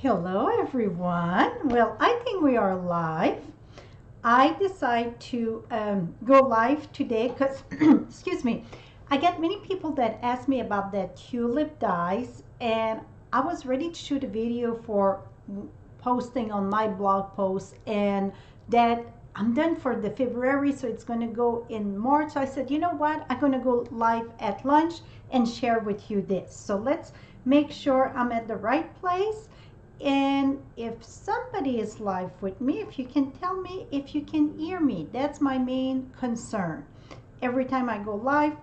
Hello everyone. Well, I think we are live. I decide to go live today because, excuse me, I get many people that ask me about that tulip dies, and I was ready to shoot a video for posting on my blog post, and that I'm done for the February, so it's going to go in March. So I said, you know what? I'm going to go live at lunch and share with you this. So let's make sure I'm at the right place. And if somebody is live with me, if you can tell me if you can hear me, that's my main concern. Every time I go live,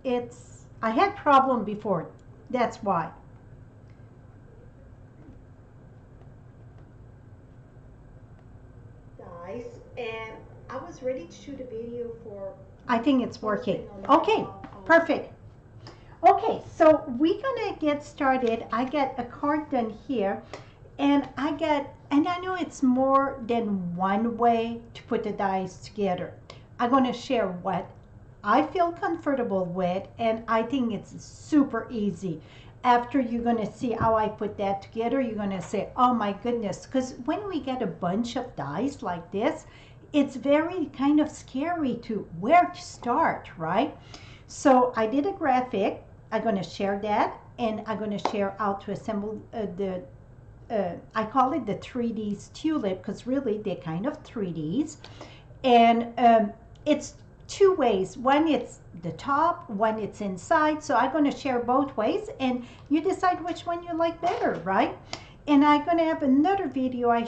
I had problem before. That's why. Guys, and I was ready to shoot a video for. I think it's working. Okay, perfect. Okay, so we're gonna get started. I got a card done here, and I know it's more than one way to put the dies together. I'm gonna share what I feel comfortable with, and I think it's super easy. After you're gonna see how I put that together, you're gonna say, oh my goodness, because when we get a bunch of dies like this, it's very kind of scary to where to start, right? So I did a graphic. I'm going to share that, and I'm going to share how to assemble I call it the 3Ds tulip, because really they're kind of 3Ds. And it's two ways. One, it's the top, one, it's inside. So I'm going to share both ways, and you decide which one you like better, right? And I'm going to have another video. I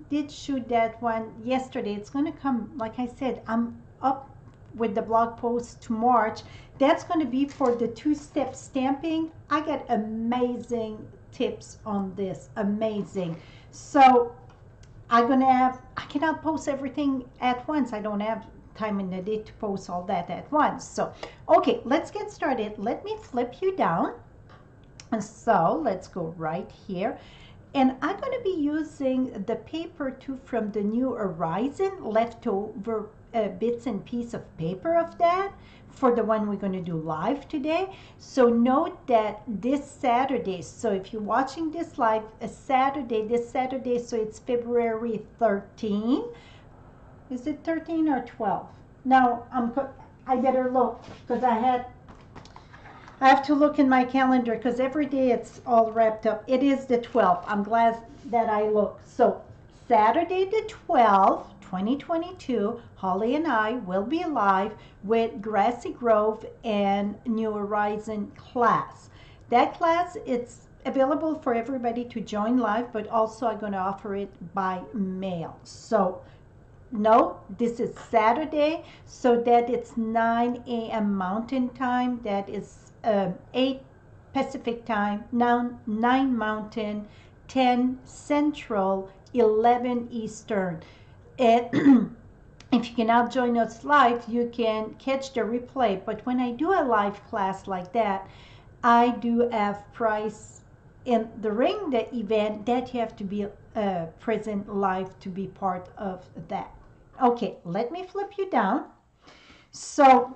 did shoot that one yesterday. It's going to come, like I said, I'm up with the blog post to March. That's going to be for the two-step stamping. I get amazing tips on this, amazing. So I cannot post everything at once. I don't have time in the day to post all that at once. So, okay, let's get started. Let me flip you down. And so let's go right here. And I'm going to be using the paper too from the New Horizon, leftover bits and pieces of paper of that for the one we're going to do live today. So note that this Saturday, so if you're watching this live, this Saturday, so it's February 13. Is it 13 or 12? Now, I better look, because I have to look in my calendar, because every day it's all wrapped up. It is the 12th. I'm glad that I looked. So Saturday the 12th, 2022, Holly and I will be live with Grassy Grove and New Horizon class. That class, it's available for everybody to join live, but also I'm going to offer it by mail. So no, this is Saturday, so that it's 9 a.m. Mountain Time. That is 8 Pacific Time, 9 Mountain, 10 Central, 11 Eastern. And if you cannot join us live, you can catch the replay. But when I do a live class like that, I do have price during the event that you have to be present live to be part of that. Okay, let me flip you down. So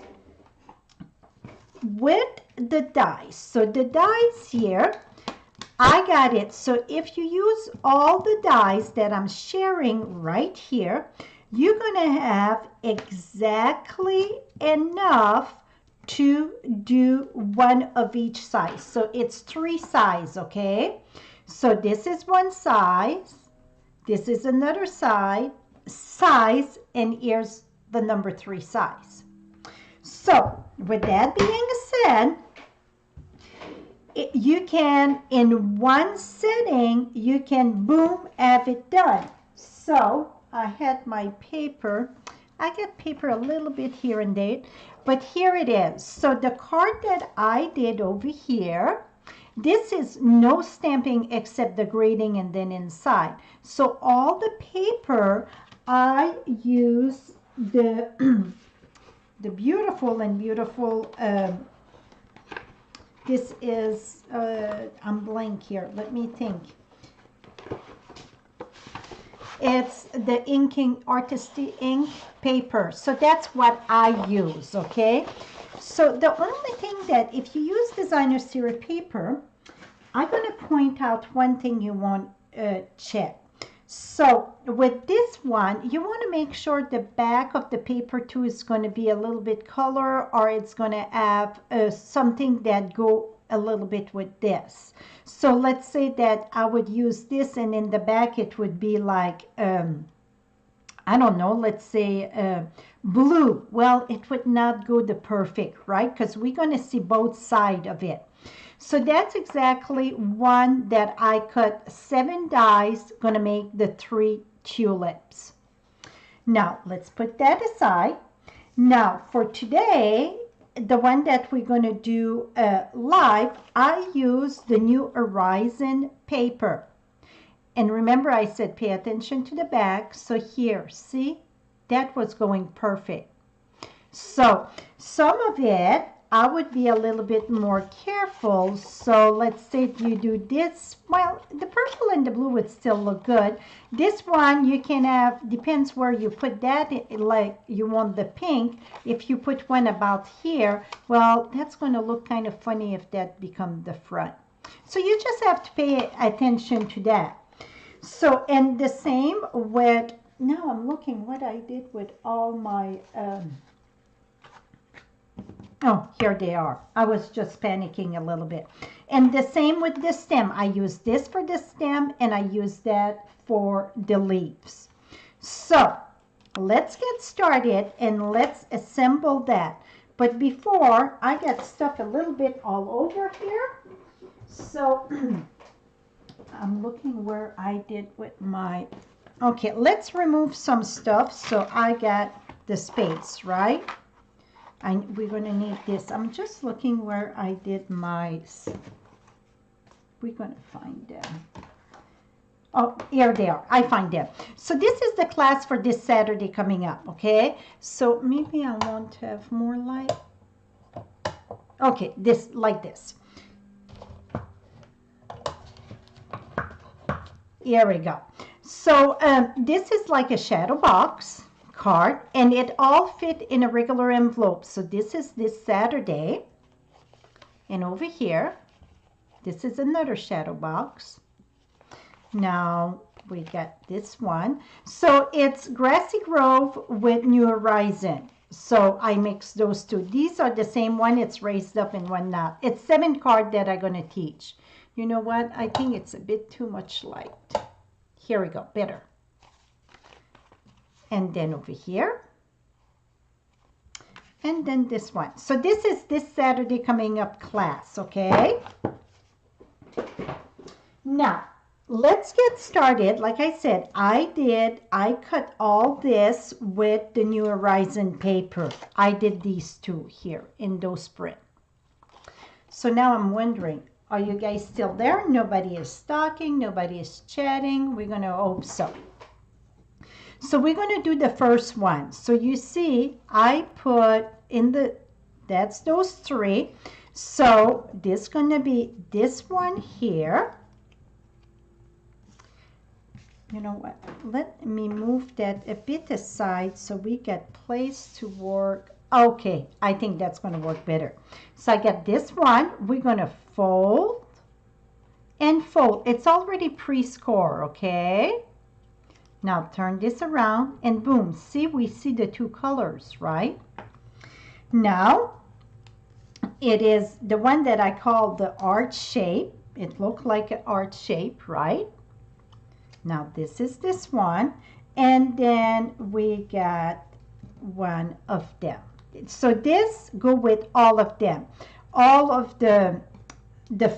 with the dies, so the dies here, I got it. So if you use all the dies that I'm sharing right here, you're going to have exactly enough to do one of each size. So it's 3 size, okay? So this is one size, this is another size, and here's the number 3 size. So with that being said, you can, in one sitting, you can boom, have it done. So I had my paper. I get paper a little bit here and there, but here it is. So the card that I did over here, this is no stamping except the grading and then inside. So all the paper, I use the the beautiful, this is, I'm blank here. Let me think. It's the inking, artistic ink paper. So that's what I use, okay? So the only thing if you use designer series paper, I'm going to point out one thing you want check. So with this one, you want to make sure the back of the paper too is going to be a little bit color, or it's going to have something that go a little bit with this. So let's say that I would use this, and in the back it would be like, I don't know, let's say blue. Well, it would not go the perfect, right? Because we're going to see both sides of it. So that's exactly one that I cut 7 dies, going to make the 3 tulips. Now, let's put that aside. Now, for today, the one that we're going to do live, I use the New Horizon paper. And remember, I said pay attention to the back. So here, see, that was going perfect. So some of it, I would be a little bit more careful. So let's say if you do this, well, the purple and the blue would still look good. This one you can have, depends where you put that, like you want the pink. If you put one about here, well, that's going to look kind of funny if that becomes the front. So you just have to pay attention to that. So, and the same with, now I'm looking what I did with all my, oh, here they are. I was just panicking a little bit. And the same with the stem. I use this for the stem, and I use that for the leaves. So let's get started and let's assemble that. But before, I got stuff a little bit all over here. So I'm looking where I did with my, okay, let's remove some stuff. So I got the space, right? We're going to need this. I'm just looking where I did my, we're going to find them. Oh, here they are. I find them. So this is the class for this Saturday coming up, okay? So maybe I want to have more light. Okay, this, like this. Here we go. So this is like a shadow box card, and it all fit in a regular envelope. So this is this Saturday, and over here this is another shadow box. Now we got this one. So it's Grassy Grove with New Horizon. So I mixed those two. These are the same one. It's raised up and one not. It's 7 cards that I'm going to teach. You know what? I think it's a bit too much light. Here we go. Better. And then over here. And then this one. So this is this Saturday coming up class, okay? Now, let's get started. Like I said, I cut all this with the New Horizon paper. I did these two here in those print. So now I'm wondering, are you guys still there? Nobody is talking, nobody is chatting. We're going to hope so. So we're going to do the first one. So you see, I put in the, that's those 3. So this is going to be this one here. You know what? Let me move that a bit aside so we get place to work. Okay, I think that's going to work better. So I got this one. We're going to fold and fold. It's already pre-score, okay? Now turn this around and boom. See, we see the 2 colors, right? Now, it is the one that I call the art shape. It looked like an art shape, right? Now this is this one. And then we got one of them. So this go with all of them. All of the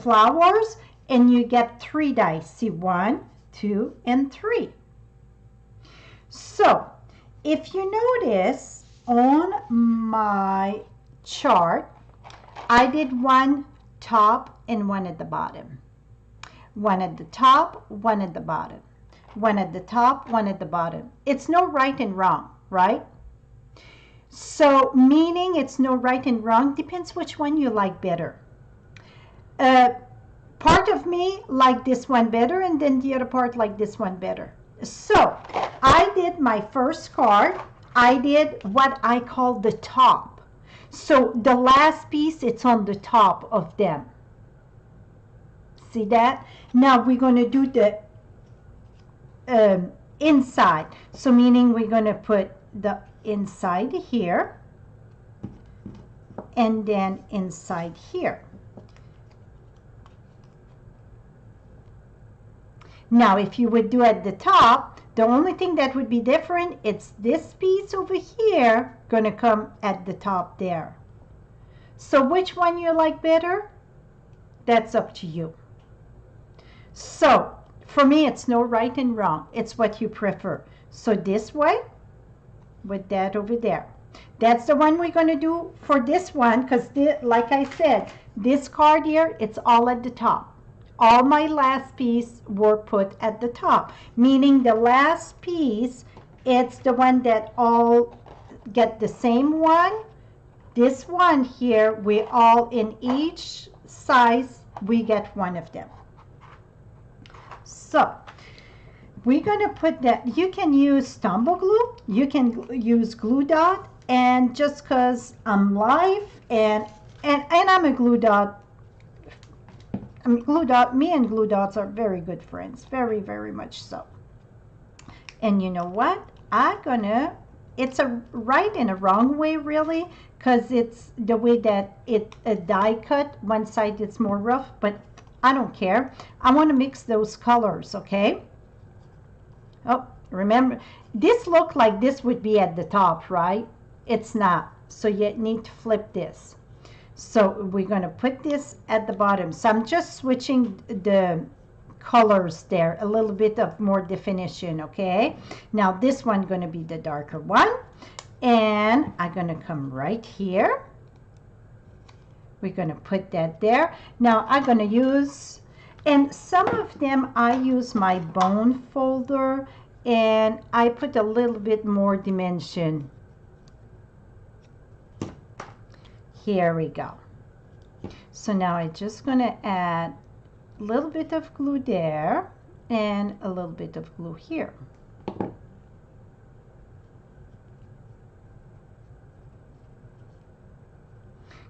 flowers, and you get 3 dice. See, 1, 2, and 3. So if you notice on my chart, I did 1 top and 1 at the bottom. 1 at the top, 1 at the bottom. 1 at the top, 1 at the bottom. It's no right and wrong, right? So meaning it's no right and wrong, depends which one you like better. Part of me like this one better, and then the other part like this one better. So I did my first card. I did what I call the top. So the last piece, it's on the top of them. See that? Now we're going to do the inside. So meaning we're going to put the inside here and then inside here. Now, if you would do at the top, the only thing that would be different, it's this piece over here going to come at the top there. So which one you like better? That's up to you. So for me, it's no right and wrong. It's what you prefer. So this way with that over there. That's the one we're going to do for this one because like I said, this card here, it's all at the top. All my last piece were put at the top, meaning the last piece, it's the one that all get the same one. This one here, we all in each size, we get one of them. So we're going to put that. You can use Tombow glue, you can use glue dot, and just because I'm live and I'm a glue dot, me and glue dots are very good friends, very, very much so. And you know what? It's a right and a wrong way, really, because it's the way that a die cut. One side it's more rough, but I don't care. I want to mix those colors, okay? Oh, remember, this looked like this would be at the top, right? It's not. So you need to flip this. So we're going to put this at the bottom. So I'm just switching the colors there, a little bit of more definition, okay? Now this one going to be the darker one. And I'm going to come right here. We're going to put that there. Now I'm going to use, and some of them I use my bone folder and I put a little bit more dimension. Here we go. So now I'm just going to add a little bit of glue there and a little bit of glue here.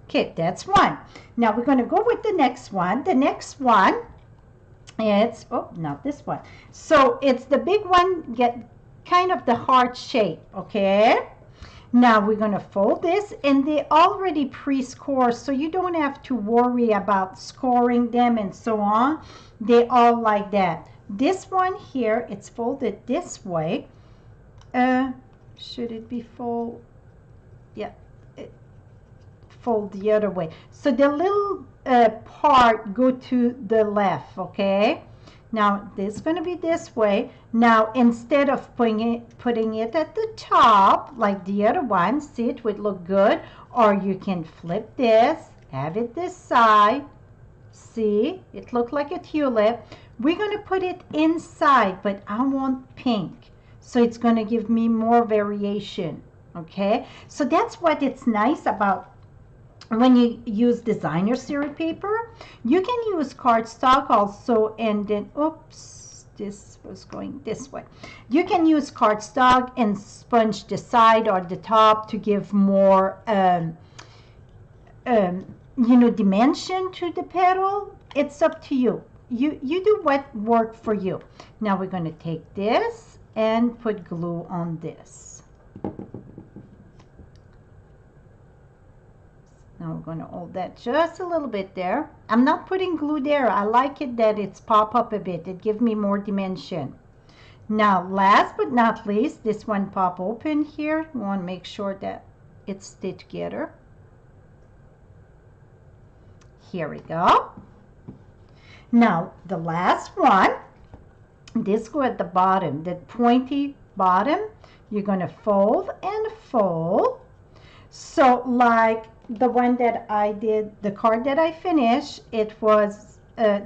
Okay, that's one. Now we're going to go with the next one. The next one, it's, oh, not this one. So it's the big one, get kind of the heart shape, okay? Now we're going to fold this, and they already pre-score, so you don't have to worry about scoring them and so on. They all like that. This one here, it's folded this way. Should it be fold? Yeah, fold the other way. So the little part go to the left, okay? Now this is going to be this way. Now instead of putting it at the top like the other one, see, it would look good. Or you can flip this, have it this side. See, it looked like a tulip. We're going to put it inside, but I want pink. So it's going to give me more variation, okay? So that's what it's nice about when you use designer serial paper. You can use cardstock also, and then, oops, this was going this way. You can use cardstock and sponge the side or the top to give more, you know, dimension to the petal. It's up to you. You do what works for you. Now we're going to take this and put glue on this. Now we're going to hold that just a little bit there. I'm not putting glue there. I like it that it's pop up a bit. It gives me more dimension. Now last but not least, this one pop open here. We want to make sure that it's stayed together. Here we go. Now the last one, this go at the bottom, the pointy bottom. You're going to fold and fold. So like the one that I did, the card that I finished, it was,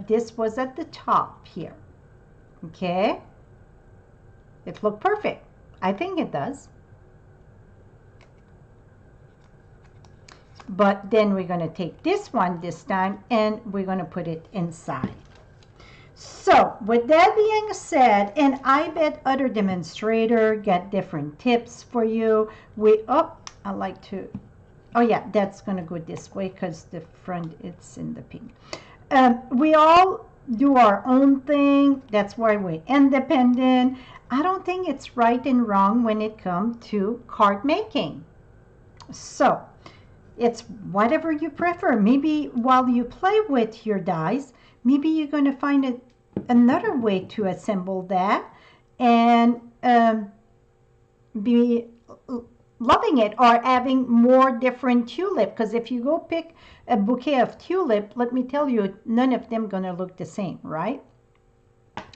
this was at the top here, okay? It looked perfect. I think it does. But then we're going to take this one this time and we're going to put it inside. So with that being said, and I bet other demonstrators get different tips for you. I like to, oh yeah, that's going to go this way because the front, it's in the pink. We all do our own thing. That's why we're independent. I don't think it's right and wrong when it comes to card making. So it's whatever you prefer. Maybe while you play with your dies, maybe you're going to find another way to assemble that and be loving it, or having more different tulip. Because if you go pick a bouquet of tulip, let me tell you, none of them gonna look the same, right?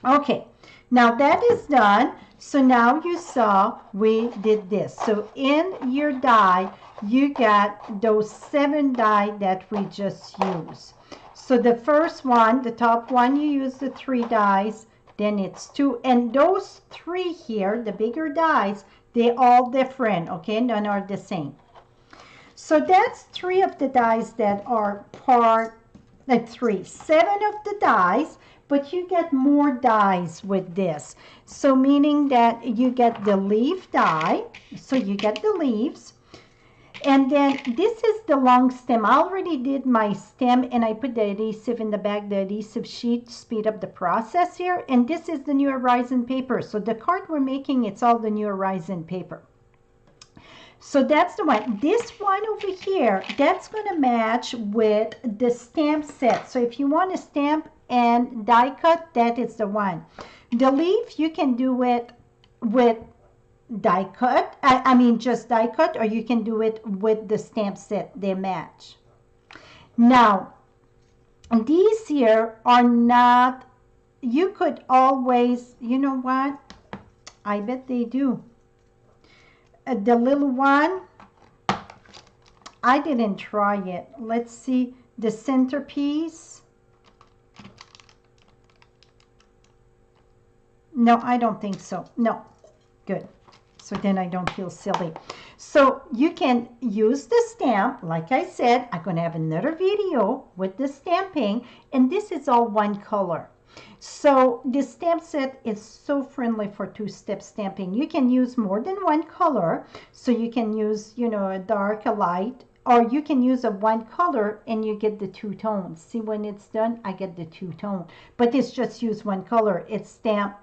Okay, now that is done. So now you saw we did this. So in your die, you got those 7 die that we just used. So the first one, the top one, you use the 3 dies, then it's 2, and those 3 here, the bigger dies, they're all different, okay? None are the same. So that's 3 of the dies that are part, 7 of the dies, but you get more dies with this. So meaning that you get the leaf die, so you get the leaves. And then this is the long stem. I already did my stem and I put the adhesive in the back, the adhesive sheet to speed up the process here. And this is the New Horizon paper. So the card we're making, it's all the New Horizon paper. So that's the one. This one over here, that's going to match with the stamp set. So if you want to stamp and die cut, that is the one. The leaf, you can do it with die cut, I mean just die cut, or you can do it with the stamp set. They match. Now these here are not, you could always, you know what, I bet they do. The little one, I didn't try it. Let's see, the centerpiece. No, I don't think so. No, good. So then I don't feel silly. So you can use the stamp. Like I said, I'm going to have another video with the stamping, and this is all one color. So the stamp set is so friendly for 2-step stamping. You can use more than one color. So you can use, you know, a dark, a light, or you can use a one color and you get the 2 tones. See, when it's done, I get the 2 tone. But it's just use one color. It's stamp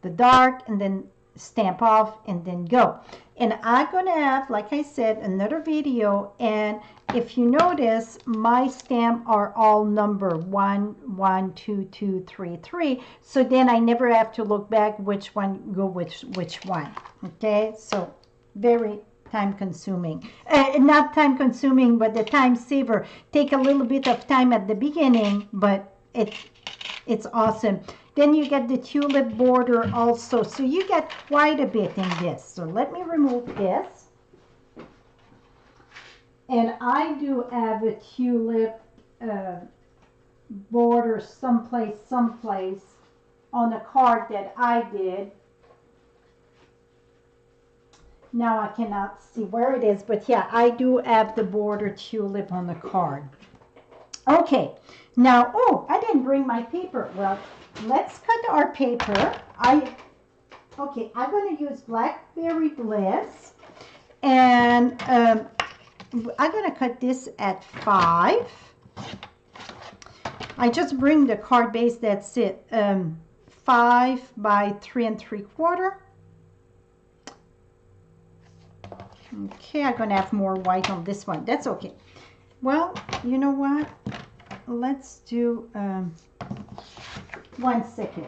the dark and then stamp off and then go. And I'm gonna have, like I said, another video, and if you notice, my stamp are all number 1 1 2 2 3 3, so then I never have to look back which one go which one. Okay, so very time consuming, not time consuming, but the time saver. Take a little bit of time at the beginning, but it's awesome. Then you get the tulip border also. So you get quite a bit in this. So let me remove this. And I do have a tulip border someplace on a card that I did. Now I cannot see where it is, but yeah, I do have the border tulip on the card. Okay, now, oh, I didn't bring my paper. Well, let's cut our paper. Okay, I'm going to use Blackberry Bliss, and I'm going to cut this at 5. I just bring the card base, that's it, 5 by 3 3/4. Okay, I'm going to have more white on this one. That's okay. Well, you know what? Let's do 1 second.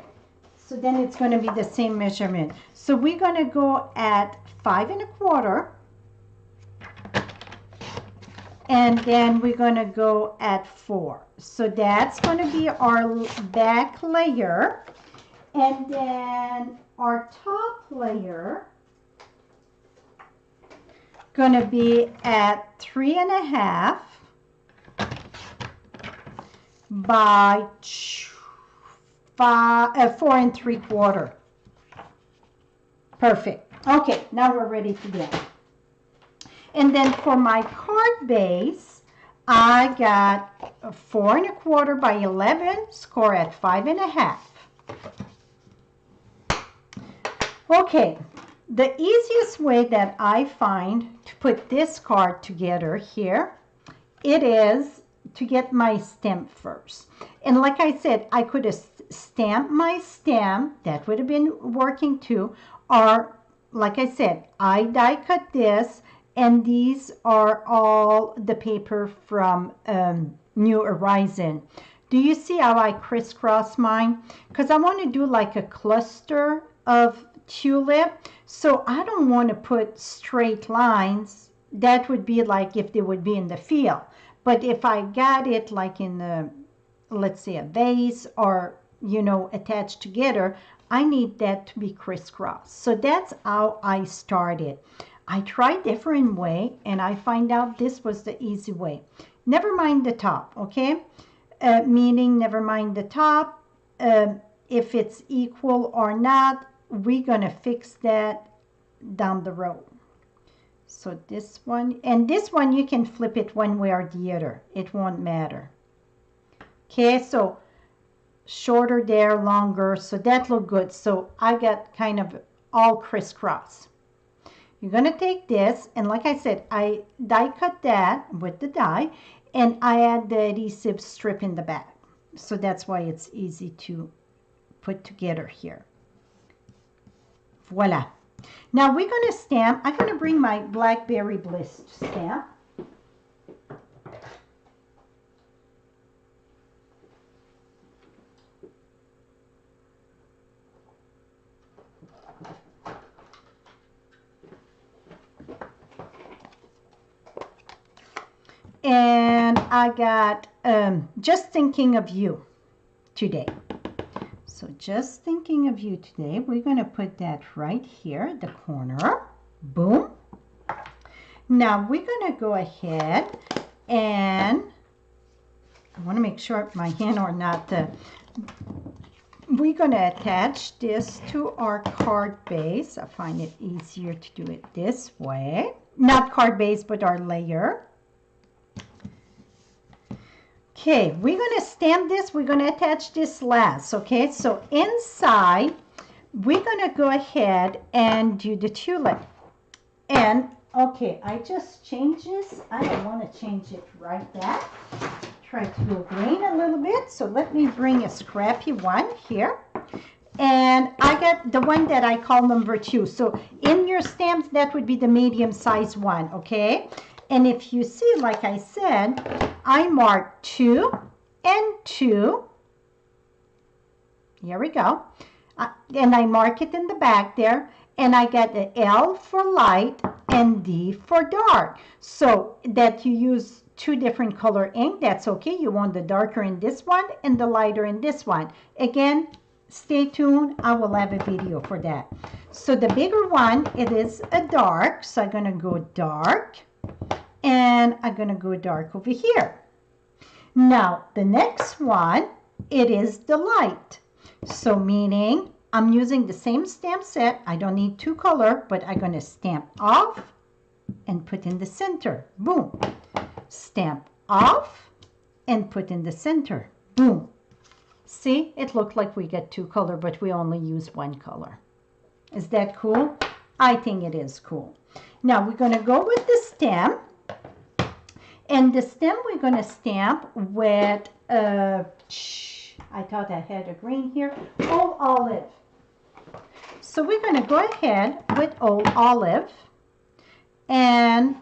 So then it's going to be the same measurement. So we're going to go at 5 1/4. And then we're going to go at 4. So that's going to be our back layer. And then our top layer going to be at 3 1/2 by 4 3/4. Perfect. Okay, now we're ready to go. And then for my card base, I got 4 1/4 by 11, score at 5 1/2. Okay, the easiest way that I find to put this card together here, it is to get my stamp first. And like I said, I could have stamped my stamp. That would have been working too. Or like I said, I die cut this, and these are all the paper from New Horizon. Do you see how I crisscross mine? Because I want to do like a cluster of tulip. So I don't want to put straight lines. That would be like if they would be in the field. But if I got it like in the, let's say, a vase or, you know, attached together, I need that to be crisscrossed. So that's how I started. I tried different way, and I find out this was the easy way. Never mind the top, okay? Meaning never mind the top. If it's equal or not, we're going to fix that down the road. So this one, and this one you can flip it one way or the other. It won't matter. Okay, so shorter there, longer, so that look good. So I got kind of all crisscross. You're going to take this, and like I said, I die cut that with the die, and I add the adhesive strip in the back. So that's why it's easy to put together here. Voila. Now we're going to stamp. I'm going to bring my Blackberry Bliss stamp. And I got Just Thinking of You today. So Just Thinking of You today, we're going to put that right here, the corner. Boom. Now we're going to go ahead and I want to make sure my hand are not, we're going to attach this to our card base. I find it easier to do it this way. Not card base, but our layer. Okay, we're going to stamp this. We're going to attach this last, okay? So inside, we're going to go ahead and do the tulip. And, okay, I just changed this. I don't want to change it right back. Try to go green a little bit. So let me bring a scrappy one here. And I got the one that I call number 2. So in your stamps, that would be the medium size one, okay? And if you see, like I said, I marked 2 and 2. Here we go. And I mark it in the back there. And I got the L for light and D for dark. So that you use 2 different color ink, that's okay. You want the darker in this one and the lighter in this one. Again, stay tuned. I will have a video for that. So the bigger one, it is a dark. So I'm going to go dark. And I'm going to go dark over here. Now, the next one, it is the light. So meaning I'm using the same stamp set. I don't need 2 color, but I'm going to stamp off and put in the center. Boom. Stamp off and put in the center. Boom. See, it looked like we get 2 color, but we only use 1 color. Is that cool? I think it is cool. Now, we're going to go with the stem. And the stem we're going to stamp with, I thought I had a green here, Old Olive. So we're going to go ahead with Old Olive. And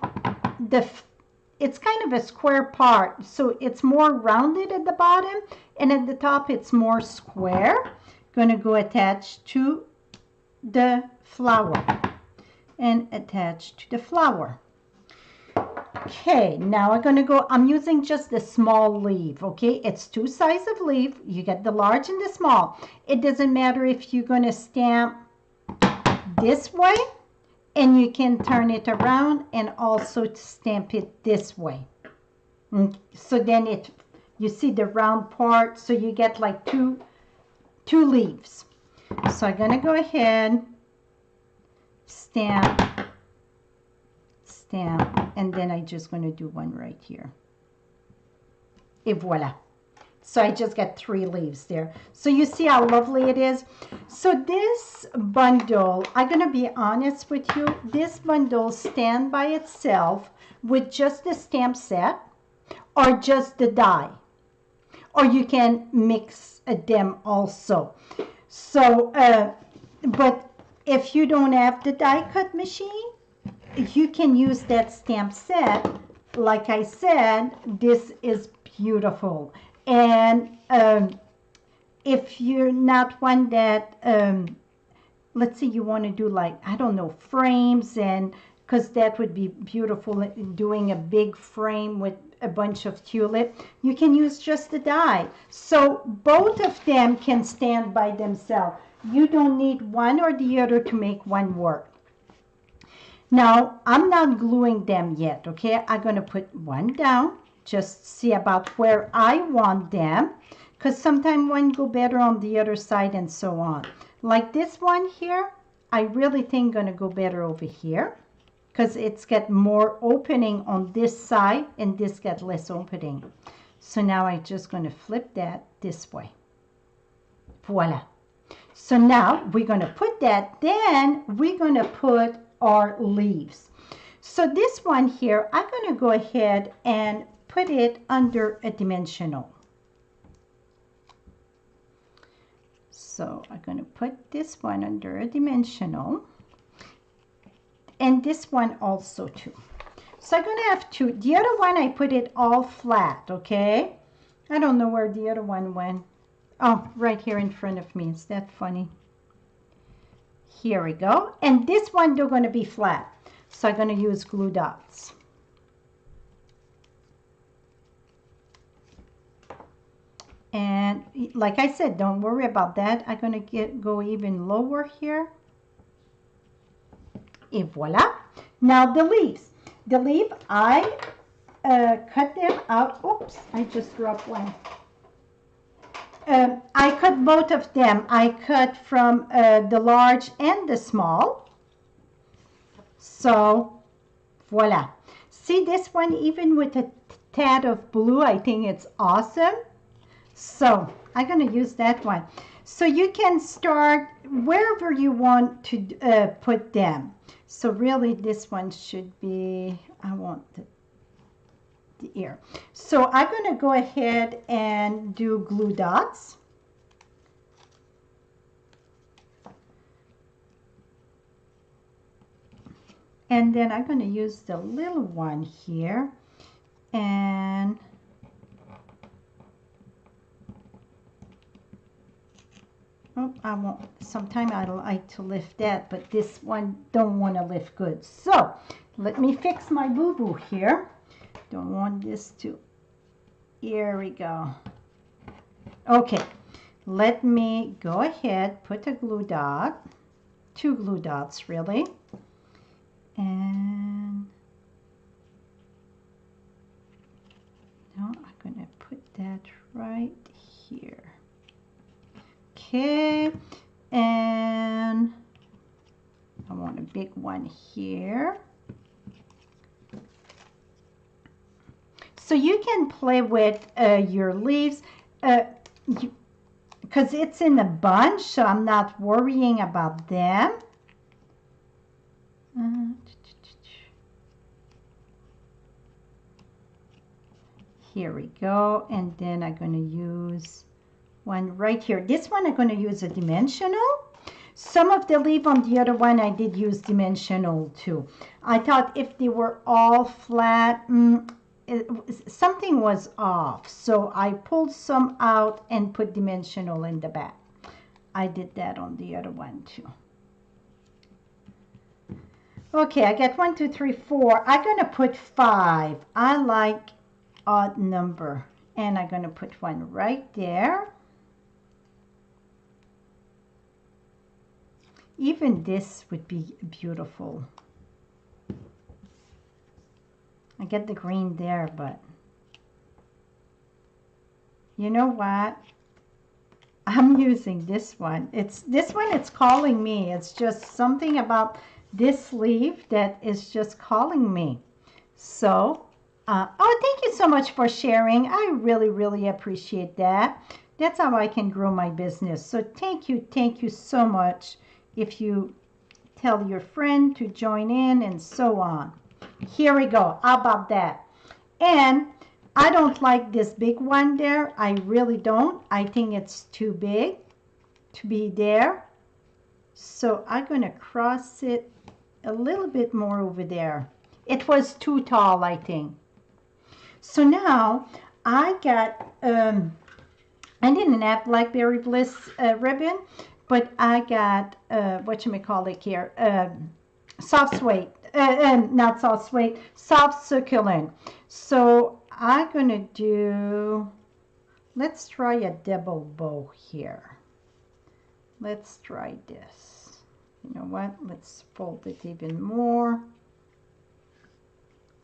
it's kind of a square part. So it's more rounded at the bottom. And at the top it's more square. Going to go attach to the flower. And attach to the flower. Okay, now I'm going to go, I'm using just the small leaf, okay? It's 2 sizes of leaf. You get the large and the small. It doesn't matter if you're going to stamp this way, and you can turn it around and also stamp it this way. So then you see the round part, so you get like two leaves. So I'm going to go ahead, stamp, and then I'm just going to do one right here. Et voila. So I just got 3 leaves there. So you see how lovely it is. So this bundle, I'm going to be honest with you, this bundle stand by itself with just the stamp set, or just the die, or you can mix them also. So, but if you don't have the die cut machine, you can use that stamp set. Like I said, this is beautiful. And if you're not one that, let's say you want to do like, I don't know, frames, and because that would be beautiful, doing a big frame with a bunch of tulip, you can use just the die. So both of them can stand by themselves. You don't need one or the other to make one work. Now, I'm not gluing them yet, okay? I'm going to put one down, just see about where I want them, because sometimes one go better on the other side and so on. Like this one here, I really think going to go better over here, because it's got more opening on this side and this got less opening. So now I'm just going to flip that this way. Voila. So now we're going to put that, then we're going to put our leaves. So this one here, I'm going to go ahead and put it under a dimensional. So I'm going to put this one under a dimensional, and this one also too. So I'm going to have two. The other one, I put it all flat, okay? I don't know where the other one went. Oh, right here in front of me. Is that funny? Here we go. And this one, they're going to be flat. So I'm going to use glue dots. And like I said, don't worry about that. I'm going to go even lower here. Et voila. Now the leaves. The leaf, I cut them out. Oops, I just dropped one. I cut both of them. I cut from the large and the small. So, voila. See this one, even with a tad of blue, I think it's awesome. So, I'm going to use that one. So you can start wherever you want to put them. So really this one should be, I want the ear. So I'm going to go ahead and do glue dots. And then I'm going to use the little one here, and oh, I won't. Sometimes I like to lift that, but this one don't want to lift good. So let me fix my boo-boo here. Don't want this to, here we go. Okay, let me go ahead, put a glue dot, 2 glue dots really. And now I'm going to put that right here. Okay, and I want a big one here. So you can play with your leaves because it's in a bunch, so I'm not worrying about them. Here we go, and then I'm going to use one right here. This one I'm going to use a dimensional. Some of the leaf on the other one I did use dimensional too. I thought if they were all flat, something was off, so I pulled some out and put dimensional in the back. I did that on the other one too. Okay, I got 1, 2, 3, 4. I'm going to put 5. I like odd number, and I'm going to put one right there. Even this would be beautiful. I get the green there, but you know what? I'm using this one. It's calling me. It's just something about this leaf that is just calling me. So, oh, thank you so much for sharing. I really, really appreciate that. That's how I can grow my business. So thank you so much if you tell your friend to join in and so on. Here we go. How about that? And I don't like this big one there. I really don't. I think it's too big to be there. So I'm going to cross it a little bit more over there. It was too tall, I think. So now I got, I didn't have Blackberry Bliss ribbon, but I got, whatchamacallit here, soft suede, not soft suede, soft succulent. So I'm going to do, let's try a double bow here. Let's try this. You know what? Let's fold it even more.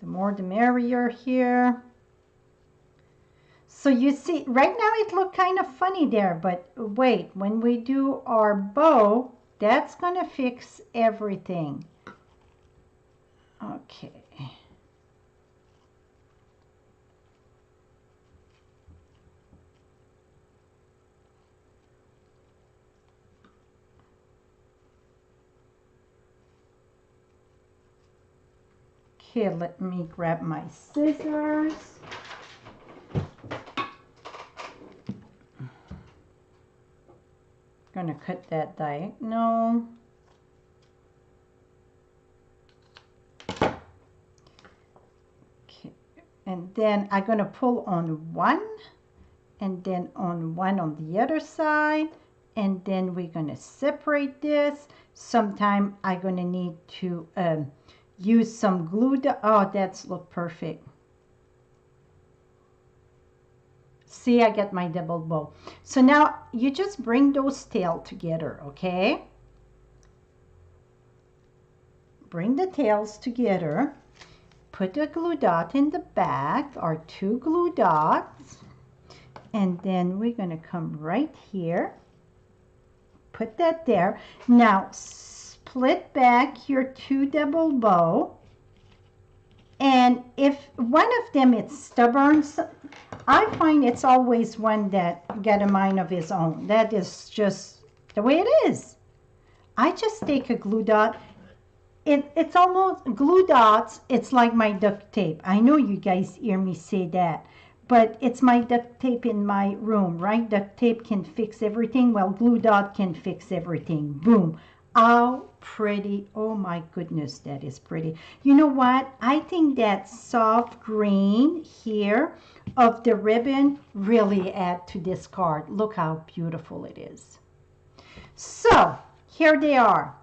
The more the merrier here. So you see, right now it looked kind of funny there, but wait, when we do our bow, that's going to fix everything. Okay. Okay, let me grab my scissors. Gonna cut that diagonal. Okay, and then I'm gonna pull on one, and then on one on the other side, and then we're gonna separate this. Sometime I'm gonna need to use some glue. Oh, that's look perfect. See, I get my double bow. So now you just bring those tails together, okay? Bring the tails together. Put a glue dot in the back, or 2 glue dots. And then we're gonna come right here. Put that there. Now split back your 2 double bow. And if one of them is stubborn, I find it's always one that got a mind of his own. That is just the way it is. I just take a glue dot. It's almost glue dots. It's like my duct tape. I know you guys hear me say that, but it's my duct tape in my room, right? Duct tape can fix everything. Well, glue dot can fix everything. Boom. How pretty. Oh my goodness, that is pretty. You know what? I think that soft green here of the ribbon really add to this card. Look how beautiful it is. So here they are.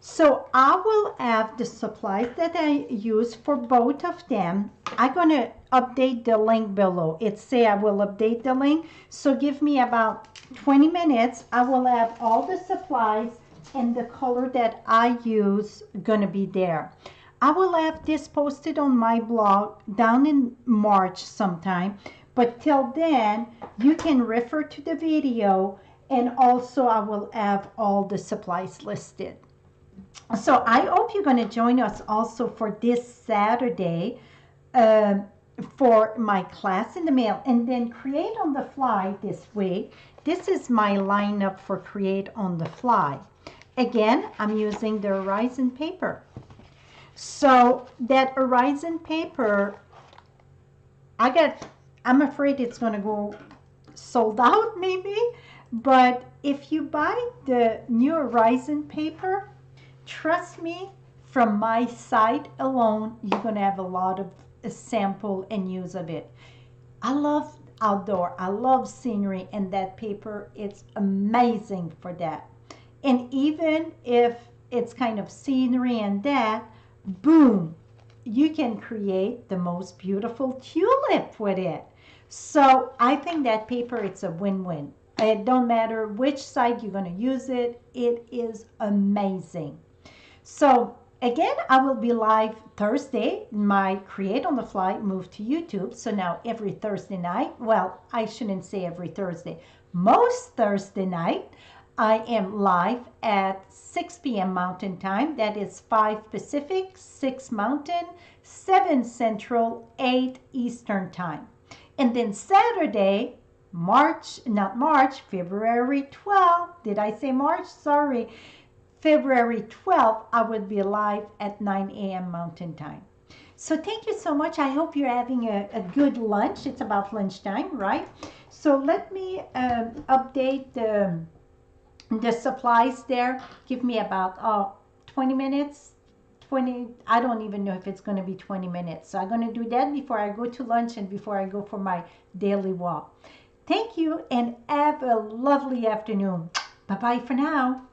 So I will have the supplies that I use for both of them. I'm going to update the link below. It say I will update the link. So give me about 20 minutes. I will have all the supplies and the color that I use gonna be there. I will have this posted on my blog down in March sometime, but till then you can refer to the video, and also I will have all the supplies listed. So I hope you're gonna join us also for this Saturday for my class in the mail, and then Create on the Fly this week. This is my lineup for Create on the Fly. Again, I'm using the Horizon paper. So that Horizon paper, I'm afraid it's going to go sold out maybe, but if you buy the new Horizon paper, trust me, from my site alone, you're going to have a lot of sample and use of it. I love outdoor, I love scenery, and that paper, it's amazing for that. And even if it's kind of scenery and that, boom, you can create the most beautiful tulip with it. So I think that paper, it's a win-win. It don't matter which side you're going to use it. It is amazing. So again, I will be live Thursday. My Create on the Fly moved to YouTube. So now every Thursday night, well, I shouldn't say every Thursday, most Thursday night, I am live at 6 p.m. Mountain Time. That is 5 Pacific, 6 Mountain, 7 Central, 8 Eastern Time. And then Saturday, February 12th. Did I say March? Sorry. February 12th, I would be live at 9 a.m. Mountain Time. So thank you so much. I hope you're having a good lunch. It's about lunchtime, right? So let me update the supplies there. Give me about 20 minutes. 20, I don't even know if it's going to be 20 minutes. So I'm going to do that before I go to lunch and before I go for my daily walk. Thank you and have a lovely afternoon. Bye bye for now.